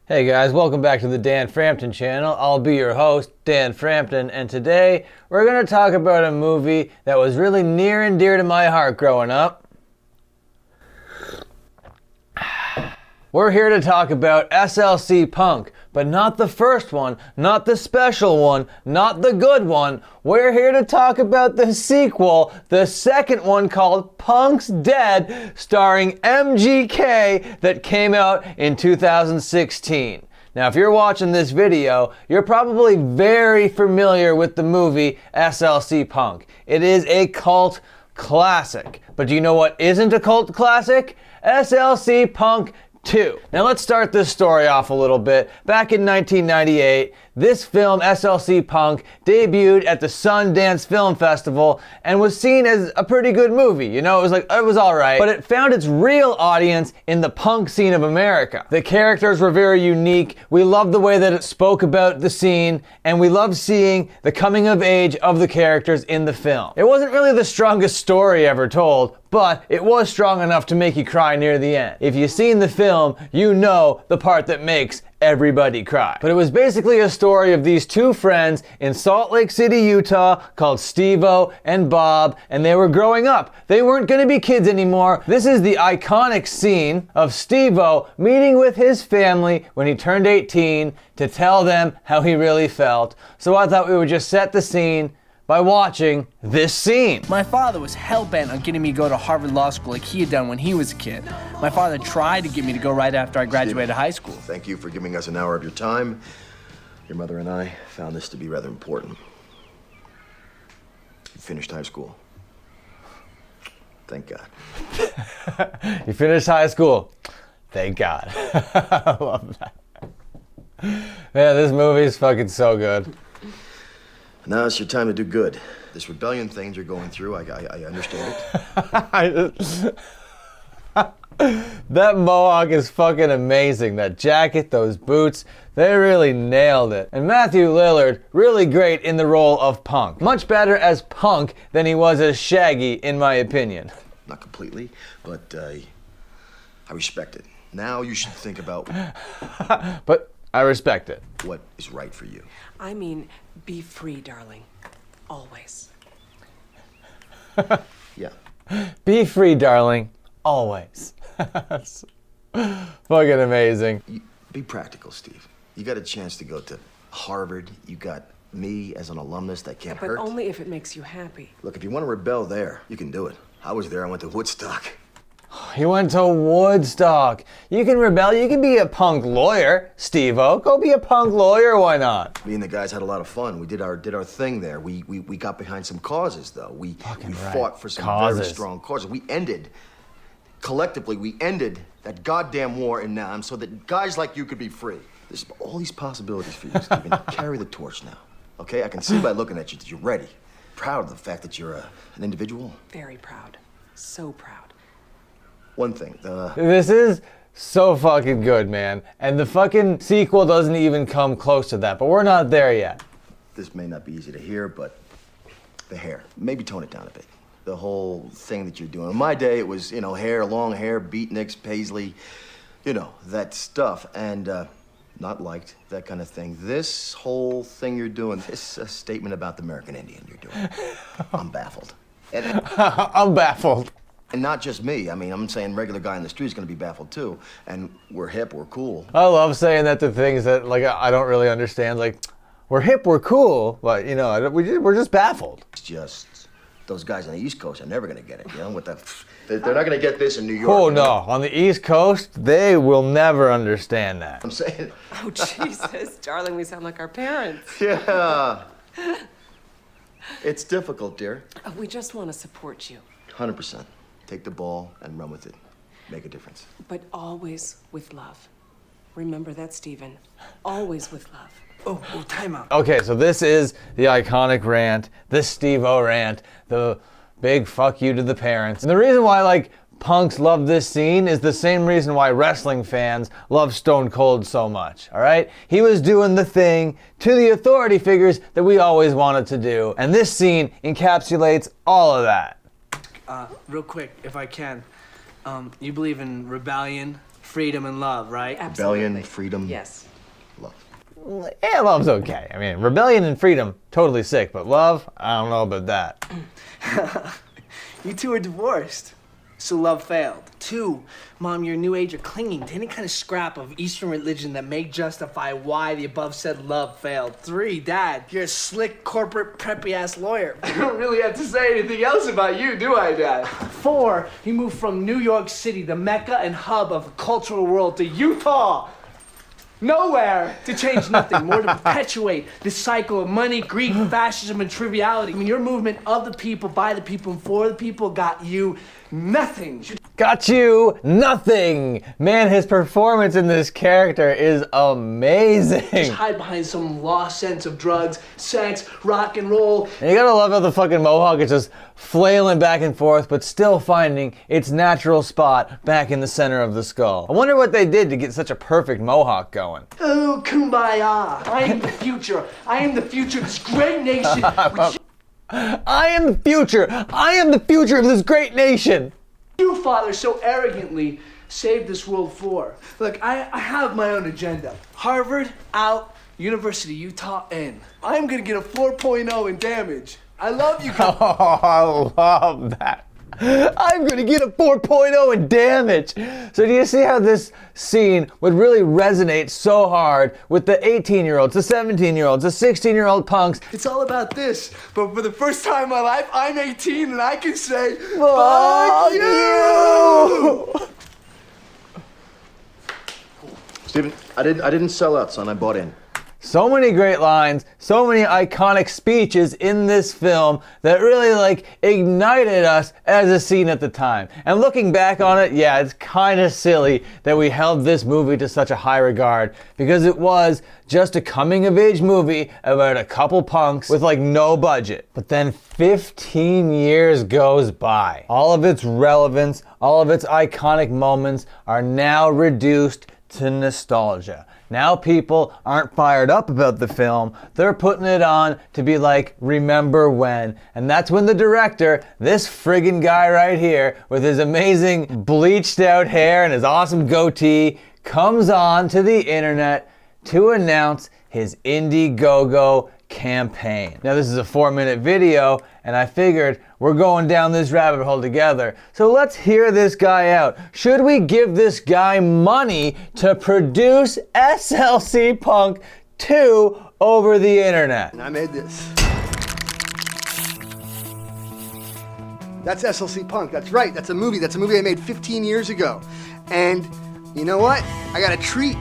Hey guys, welcome back to the Dan Frampton channel. I'll be your host, Dan Frampton, and today we're going to talk about a movie that was really near and dear to my heart growing up. We're here to talk about SLC Punk, but not the first one, not the special one, not the good one. We're here to talk about the sequel, the second one called Punk's Dead, starring MGK, that came out in 2016. Now, if you're watching this video, you're probably very familiar with the movie SLC Punk. It is a cult classic. But do you know what isn't a cult classic? SLC Punk 2. Now let's start this story off a little bit. Back in 1998, this film, SLC Punk, debuted at the Sundance Film Festival and was seen as a pretty good movie. You know, it was alright, but it found its real audience in the punk scene of America. The characters were very unique. We loved the way that it spoke about the scene, and we loved seeing the coming of age of the characters in the film. It wasn't really the strongest story ever told, but it was strong enough to make you cry near the end. If you've seen the film, you know the part that makes everybody cry. But it was basically a story of these two friends in Salt Lake City, Utah, called Steve-O and Bob, and they were growing up. They weren't gonna be kids anymore. This is the iconic scene of Steve-O meeting with his family when he turned 18 to tell them how he really felt. So I thought we would just set the scene by watching this scene. My father was hell-bent on getting me to go to Harvard Law School like he had done when he was a kid. My father tried to get me to go right after I graduated high school. Thank you for giving us an hour of your time. Your mother and I found this to be rather important. You finished high school. Thank God. You finished high school. Thank God. I love that. Man, this movie is fucking so good. Now it's your time to do good. This rebellion thing you're going through, I understand it. That mohawk is fucking amazing. That jacket, those boots, they really nailed it. And Matthew Lillard, really great in the role of Punk. Much better as Punk than he was as Shaggy, in my opinion. Not completely, but I respect it. Now you should think about But I respect it. what is right for you. I mean, be free, darling. Always. Yeah. Be free, darling. Always. That's fucking amazing. Be practical, Steve. You got a chance to go to Harvard. You got me as an alumnus that can't hurt. But only if it makes you happy. Look, if you want to rebel there, you can do it. I was there. I went to Woodstock. You went to Woodstock. You can rebel. You can be a punk lawyer, Steve-O. Go be a punk lawyer. Why not? Me and the guys had a lot of fun. We did our thing there. We got behind some causes, though. We fought for some very strong causes. Collectively, we ended that goddamn war in Nam so that guys like you could be free. There's all these possibilities for you, Stephen. Carry the torch now, okay? I can see by looking at you that you're ready. Proud of the fact that you're an individual. Very proud. So proud. One thing, This is so fucking good, man. And the fucking sequel doesn't even come close to that, but we're not there yet. This may not be easy to hear, but the hair, maybe tone it down a bit. The whole thing that you're doing. In my day, it was, hair, long hair, beatniks, paisley, that stuff. And not liked, that kind of thing. This whole thing you're doing, this statement about the American Indian you're doing, I'm baffled. I'm baffled. And not just me. I mean, I'm saying regular guy in the street is going to be baffled too. And we're hip, we're cool. I love saying that to things that I don't really understand. Like, we're hip, we're cool, but we're just baffled. It's just those guys on the East Coast are never going to get it. They're not going to get this in New York. Oh no, on the East Coast, they will never understand that. I'm saying. Oh, Jesus. Darling, we sound like our parents. Yeah. It's difficult, dear. We just want to support you. 100%. Take the ball and run with it. Make a difference. But always with love. Remember that, Stephen. Always with love. Oh, time out. Okay, so this is the iconic rant, the Steve-O rant, the big fuck you to the parents. And the reason why, punks love this scene is the same reason why wrestling fans love Stone Cold so much, all right? He was doing the thing to the authority figures that we always wanted to do, and this scene encapsulates all of that. Real quick, if I can. You believe in rebellion, freedom and love, right? Absolutely. Rebellion, freedom, Yes. love. Yeah, love's okay. I mean, rebellion and freedom, totally sick, but love, I don't know about that. You two are divorced, so love failed. 2, Mom, you're a new age of clinging to any kind of scrap of Eastern religion that may justify why the above said love failed. 3, Dad, you're a slick corporate preppy ass lawyer. I don't really have to say anything else about you, do I, Dad? 4, you moved from New York City, the mecca and hub of the cultural world, to Utah. Nowhere to change nothing, more to perpetuate this cycle of money, greed, fascism, and triviality. I mean, your movement of the people, by the people, and for the people got you nothing. Got you nothing! Man, his performance in this character is amazing. Just hide behind some lost sense of drugs, sex, rock and roll. And you gotta love how the fucking mohawk is just flailing back and forth, but still finding its natural spot back in the center of the skull. I wonder what they did to get such a perfect mohawk going. Oh, kumbaya. I am the future. I am the future of this great nation. I am the future! I am the future of this great nation! You, Father, so arrogantly saved this world for. Look, I have my own agenda. Harvard, out. University, Utah, in. I'm gonna get a 4.0 in damage. I love you guys. Oh, I love that. I'm gonna get a 4.0 in damage. So do you see how this scene would really resonate so hard with the 18-year-olds, the 17-year-olds, the 16-year-old punks? It's all about this. But for the first time in my life, I'm 18 and I can say, Fuck you! Steven, I didn't sell out, son. I bought in. So many great lines, so many iconic speeches in this film that really ignited us as a scene at the time. And looking back on it, yeah, it's kind of silly that we held this movie to such a high regard because it was just a coming of age movie about a couple punks with no budget. But then 15 years goes by. All of its relevance, all of its iconic moments are now reduced to nostalgia. Now people aren't fired up about the film, they're putting it on to be remember when. And that's when the director, this friggin' guy right here, with his amazing bleached out hair and his awesome goatee, comes on to the internet to announce his Indiegogo campaign. Now this is a 4-minute video, and I figured we're going down this rabbit hole together. So let's hear this guy out. Should we give this guy money to produce SLC Punk 2 over the internet? And I made this. That's SLC Punk. That's right. That's a movie. That's a movie I made 15 years ago. And you know what? I got a treat.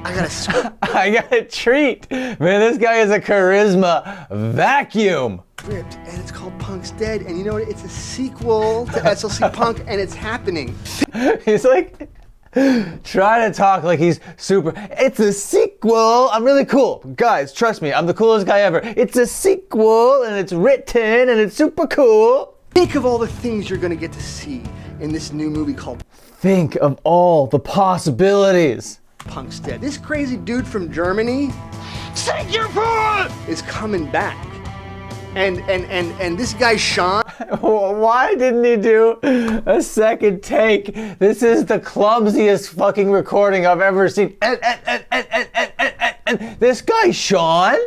I got a treat. Man, this guy is a charisma vacuum. Script, and it's called Punk's Dead. And you know what? It's a sequel to SLC Punk, and it's happening. He's trying to talk like he's super. It's a sequel. I'm really cool. Guys, trust me, I'm the coolest guy ever. It's a sequel, and it's written, and it's super cool. Think of all the things you're gonna get to see in this new movie called Think of all the possibilities. Punk's Dead. This crazy dude from Germany is coming back. And this guy Sean. Why didn't he do a second take? This is the clumsiest fucking recording I've ever seen. And this guy Sean,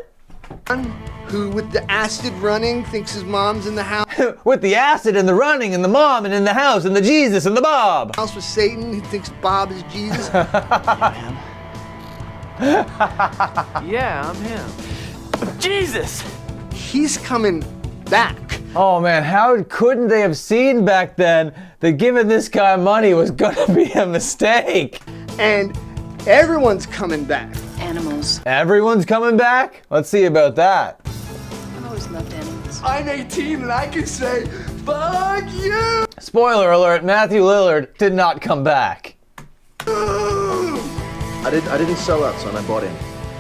who with the acid running thinks his mom's in the house. with the acid and the running and the mom and in the house and the Jesus and the Bob. House with Satan, who thinks Bob is Jesus. Yeah, I'm him. Jesus! He's coming back. Oh man, how couldn't they have seen back then that giving this guy money was gonna be a mistake? And everyone's coming back. Animals. Everyone's coming back? Let's see about that. I've always loved animals. I'm 18 and I can say, fuck you! Spoiler alert, Matthew Lillard did not come back. I didn't sell out, son. I bought in.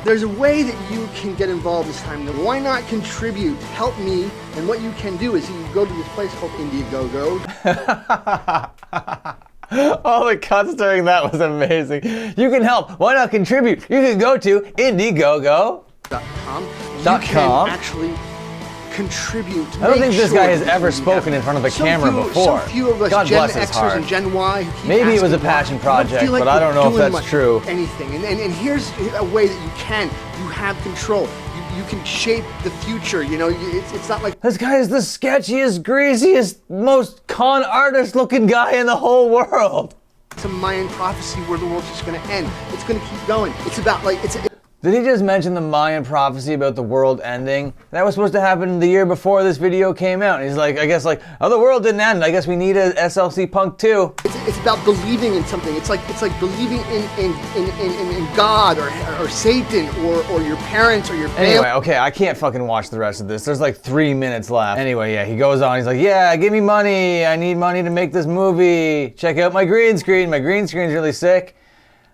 There's a way that you can get involved this time. Why not contribute? Help me. And what you can do is you go to this place called Indiegogo. All the cuts during that was amazing. You can help. Why not contribute? You can go to Indiegogo.com. You can actually contribute. I don't think this guy has ever spoken in front of a camera before. So few of us God Gen bless his Xers heart. and Gen Y who keep Maybe it was a asking why. passion I don't project, feel like but I don't know if we're that's doing true. much anything. And here's a way that you can. You have control. You can shape the future. You know, it's not like This guy is the sketchiest, greasiest, most con artist looking guy in the whole world. it's a Mayan prophecy where the world's just going to end. It's going to keep going. It's about like Did he just mention the Mayan prophecy about the world ending? That was supposed to happen the year before this video came out. And he's like, I guess like, oh, the world didn't end. I guess we need a SLC Punk too. It's about believing in something. It's like believing in God or Satan or your parents or your family. Anyway, okay, I can't fucking watch the rest of this. There's like 3 minutes left. Anyway, yeah, he goes on. He's like, yeah, give me money. I need money to make this movie. Check out my green screen. My green screen's really sick.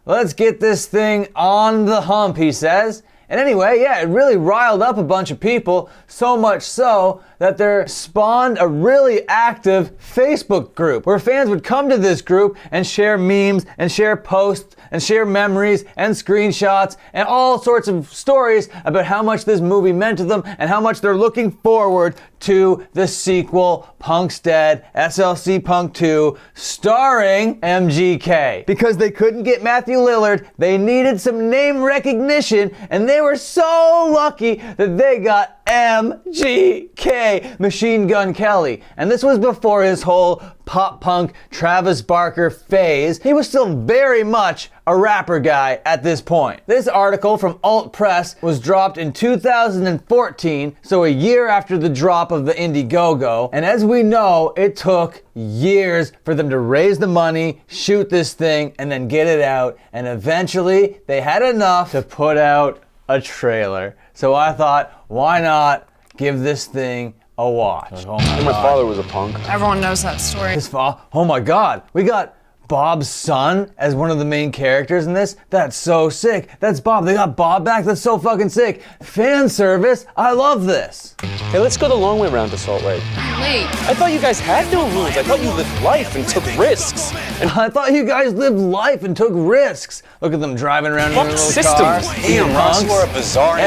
Let's get this thing on the hump, he says. And anyway, yeah, it really riled up a bunch of people, so much so that there spawned a really active Facebook group where fans would come to this group and share memes and share posts and share memories and screenshots and all sorts of stories about how much this movie meant to them and how much they're looking forward to the sequel, Punk's Dead, SLC Punk 2, starring MGK. Because they couldn't get Matthew Lillard, they needed some name recognition, and they were so lucky that they got MGK, Machine Gun Kelly. And this was before his whole pop punk Travis Barker phase. He was still very much a rapper guy at this point. This article from Alt Press was dropped in 2014, so a year after the drop of the Indiegogo. And as we know, it took years for them to raise the money, shoot this thing, and then get it out. And eventually, they had enough to put out a trailer. So I thought, why not give this thing a watch? Oh my father was a punk. Everyone knows that story. Oh my God, we got Bob's son as one of the main characters in this. That's so sick. That's Bob. They got Bob back. That's so fucking sick. Fan service. I love this. Hey, let's go the long way around to Salt Lake. Wait. I thought you guys had no rules. I thought you lived life and took risks. And I thought you guys lived life and took risks. Look at them driving around in their little systems. car. Damn, Ross, you are a bizarre.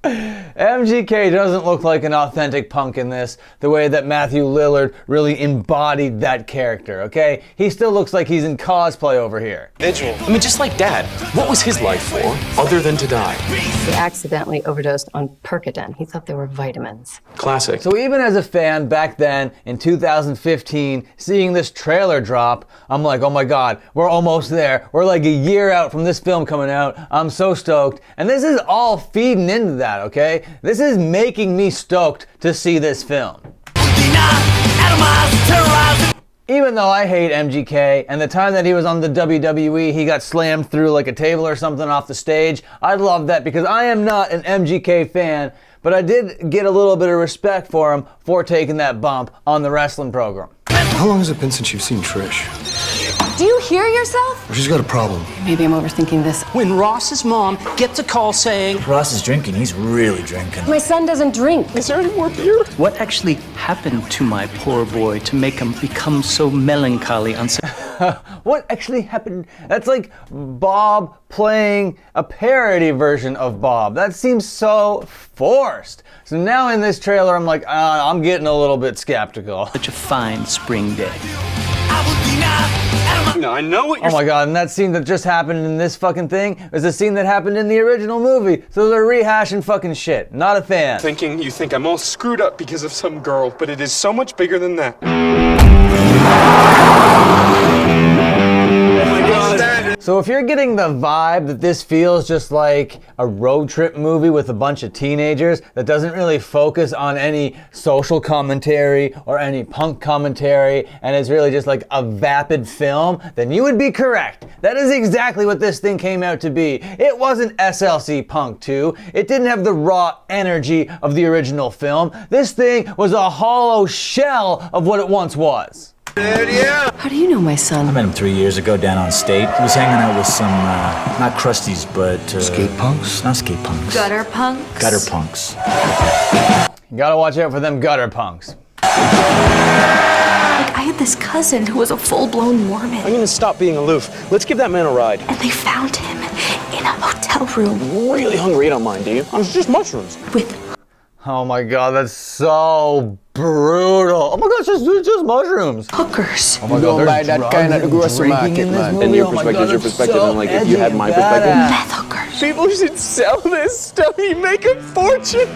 MGK doesn't look like an authentic punk in this, the way that Matthew Lillard really embodied that character, okay? He still looks like he's in cosplay over here. Vigil. I mean, just like Dad. What was his life for, other than to die? He accidentally overdosed on Percodan. He thought they were vitamins. Classic. So even as a fan back then, in 2015, seeing this trailer drop, I'm like, oh my God, we're almost there. We're like a year out from this film coming out. I'm so stoked. And this is all feeding into that, okay? This is making me stoked to see this film. Even though I hate MGK, and the time that he was on the WWE, he got slammed through like a table or something off the stage, I love that because I am not an MGK fan, but I did get a little bit of respect for him for taking that bump on the wrestling program. How long has it been since you've seen Trish? Do you hear yourself? She's got a problem. Maybe I'm overthinking this. When Ross's mom gets a call saying, Ross is drinking, he's really drinking. My son doesn't drink. is there any more beer? What actually happened to my poor boy to make him become so melancholy on What actually happened? That's like Bob playing a parody version of Bob. That seems so forced. So now in this trailer, I'm like, I'm getting a little bit skeptical. such a fine spring day? No, I know what you're Oh my God, and that scene that just happened in this fucking thing is a scene that happened in the original movie. So they're rehashing fucking shit. Not a fan. thinking. You think I'm all screwed up because of some girl, but it is so much bigger than that. So if you're getting the vibe that this feels just like a road trip movie with a bunch of teenagers that doesn't really focus on any social commentary or any punk commentary and is really just like a vapid film, then you would be correct. That is exactly what this thing came out to be. It wasn't SLC Punk 2. It didn't have the raw energy of the original film. This thing was a hollow shell of what it once was. How do you know my I son? met him 3 years ago down on State. He was hanging out with some, not crusties, but... Skate punks? Not skate punks. Gutter punks? Gutter punks. You gotta watch out for them gutter punks. I had this cousin who was a full-blown Mormon, I'm gonna stop being aloof. Let's give that man a ride. and they found him in a hotel room Really hungry, you don't mind, do you? It's just mushrooms. with Oh my god, that's so brutal. Oh my gosh, it's just mushrooms. Hookers. Oh my god, there's drugs and drinking in this movie. And your Oh my perspective god, is your that's perspective, so and like if edgy you had and my badass. Meth hookers. People should sell this stuff. You make a fortune.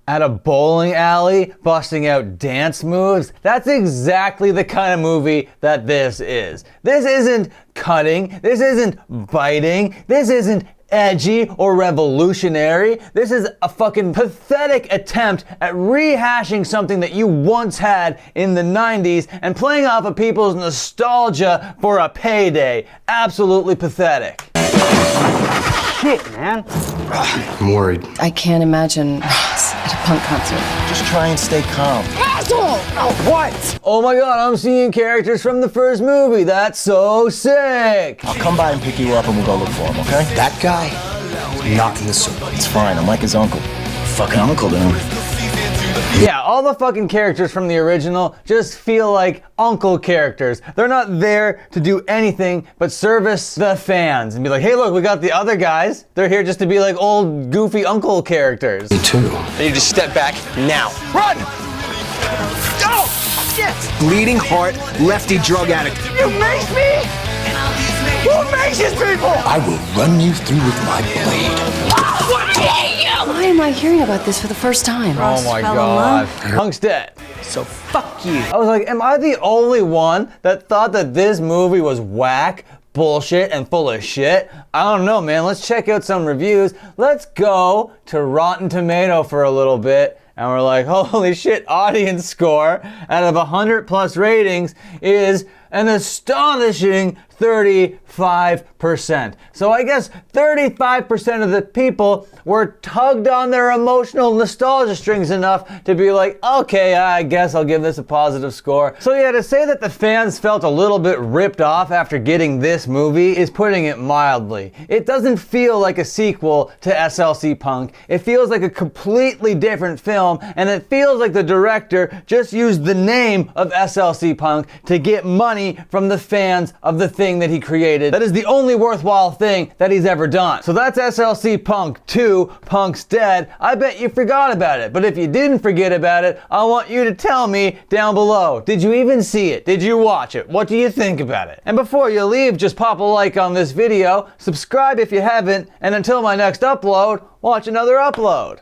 At a bowling alley, busting out dance moves. That's exactly the kind of movie that this is. This isn't cutting. This isn't biting. This isn't edgy or revolutionary. This is a fucking pathetic attempt at rehashing something that you once had in the 90s and playing off of people's nostalgia for a payday. Absolutely pathetic. Shit, man. I'm worried. I can't imagine Ross at a punk concert. Just try and stay calm. Oh my god, I'm seeing characters from the first movie. That's so sick. I'll come by and pick you up and we'll go look for him, okay? That guy is not in the suit. It's fine, I'm like his uncle. Fucking uncle to him. Yeah, all the fucking characters from the original just feel like uncle characters. They're not there to do anything but service the fans and be like, hey look, we got the other guys. They're here just to be like old goofy uncle characters. Me too. I need to step back now. Run! Oh, shit! Bleeding heart, lefty drug addict. You make me? Who makes these people? I will run you through with my blade. Why am I hearing about this for the first time? Oh my god. Punk's dead. So fuck you. I was like, am I the only one that thought that this movie was whack, bullshit, and full of shit? I don't know, man. Let's check out some reviews. Let's go to Rotten Tomato for a little bit. And we're like, holy shit, audience score out of 100 plus ratings is an astonishing 35%. So I guess 35% of the people were tugged on their emotional nostalgia strings enough to be like, okay, I guess I'll give this a positive score. So yeah, to say that the fans felt a little bit ripped off after getting this movie is putting it mildly. It doesn't feel like a sequel to SLC Punk. It feels like a completely different film, and it feels like the director just used the name of SLC Punk to get money from the fans of the thing that he created. That is the only worthwhile thing that he's ever done. So that's SLC Punk 2, Punk's Dead. I bet you forgot about it, but if you didn't forget about it, I want you to tell me down below. Did you even see it? Did you watch it? What do you think about it? And before you leave, just pop a like on this video, subscribe if you haven't, and until my next upload, watch another upload.